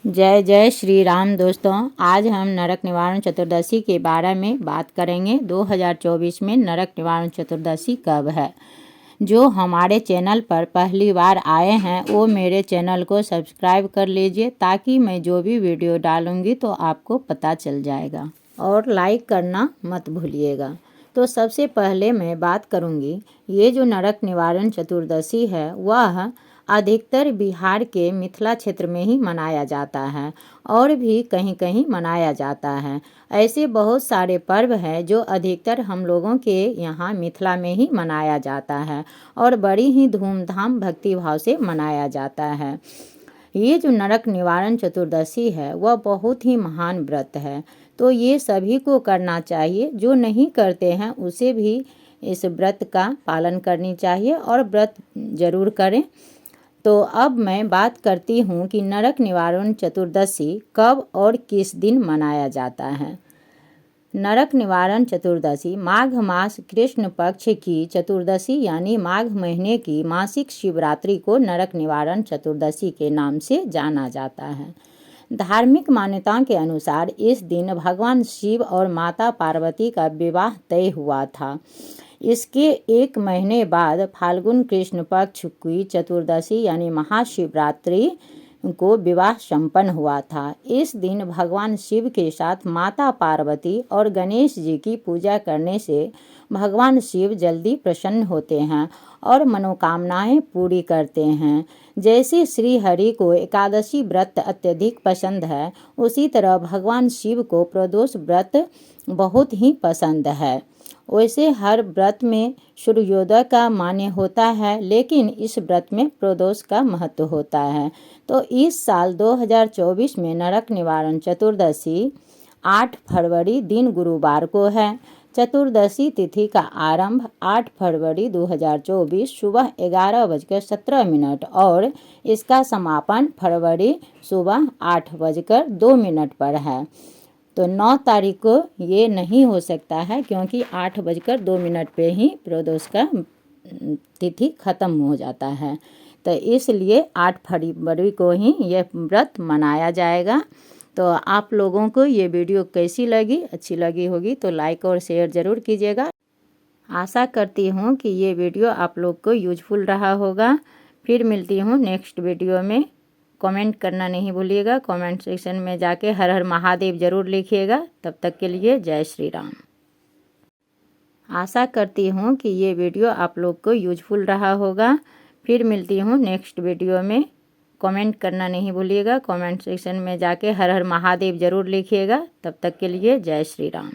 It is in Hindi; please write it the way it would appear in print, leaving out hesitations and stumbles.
जय जय श्री राम। दोस्तों, आज हम नरक निवारण चतुर्दशी के बारे में बात करेंगे। 2024 में नरक निवारण चतुर्दशी कब है। जो हमारे चैनल पर पहली बार आए हैं वो मेरे चैनल को सब्सक्राइब कर लीजिए ताकि मैं जो भी वीडियो डालूंगी तो आपको पता चल जाएगा, और लाइक करना मत भूलिएगा। तो सबसे पहले मैं बात करूंगी, ये जो नरक निवारण चतुर्दशी है वह अधिकतर बिहार के मिथिला क्षेत्र में ही मनाया जाता है और भी कहीं कहीं मनाया जाता है। ऐसे बहुत सारे पर्व हैं जो अधिकतर हम लोगों के यहाँ मिथिला में ही मनाया जाता है और बड़ी ही धूमधाम भक्ति भाव से मनाया जाता है। ये जो नरक निवारण चतुर्दशी है वह बहुत ही महान व्रत है, तो ये सभी को करना चाहिए। जो नहीं करते हैं उसे भी इस व्रत का पालन करनी चाहिए और व्रत जरूर करें। तो अब मैं बात करती हूँ कि नरक निवारण चतुर्दशी कब और किस दिन मनाया जाता है। नरक निवारण चतुर्दशी माघ मास कृष्ण पक्ष की चतुर्दशी यानी माघ महीने की मासिक शिवरात्रि को नरक निवारण चतुर्दशी के नाम से जाना जाता है। धार्मिक मान्यताओं के अनुसार इस दिन भगवान शिव और माता पार्वती का विवाह तय हुआ था। इसके एक महीने बाद फाल्गुन कृष्ण पक्ष की चतुर्दशी यानी महाशिवरात्रि को विवाह संपन्न हुआ था। इस दिन भगवान शिव के साथ माता पार्वती और गणेश जी की पूजा करने से भगवान शिव जल्दी प्रसन्न होते हैं और मनोकामनाएं पूरी करते हैं। जैसे श्री हरि को एकादशी व्रत अत्यधिक पसंद है, उसी तरह भगवान शिव को प्रदोष व्रत बहुत ही पसंद है। वैसे हर व्रत में सूर्योदय का मान्य होता है, लेकिन इस व्रत में प्रदोष का महत्व होता है। तो इस साल 2024 में नरक निवारण चतुर्दशी 8 फरवरी दिन गुरुवार को है। चतुर्दशी तिथि का आरंभ 8 फरवरी 2024 सुबह 11:17 और इसका समापन फरवरी सुबह 8:02 पर है। तो 9 तारीख को ये नहीं हो सकता है क्योंकि 8:02 पे ही प्रदोष का तिथि खत्म हो जाता है। तो इसलिए 8 फरवरी को ही ये व्रत मनाया जाएगा। तो आप लोगों को ये वीडियो कैसी लगी, अच्छी लगी होगी तो लाइक और शेयर ज़रूर कीजिएगा। आशा करती हूँ कि ये वीडियो आप लोग को यूजफुल रहा होगा। फिर मिलती हूँ नेक्स्ट वीडियो में। कमेंट करना नहीं भूलिएगा। कमेंट सेक्शन में जाके हर हर महादेव ज़रूर लिखिएगा। तब तक के लिए जय श्री राम। आशा करती हूँ कि ये वीडियो आप लोग को यूजफुल रहा होगा। फिर मिलती हूँ नेक्स्ट वीडियो में। कमेंट करना नहीं भूलिएगा। कमेंट सेक्शन में जाके हर हर महादेव ज़रूर लिखिएगा। तब तक के लिए जय श्री राम।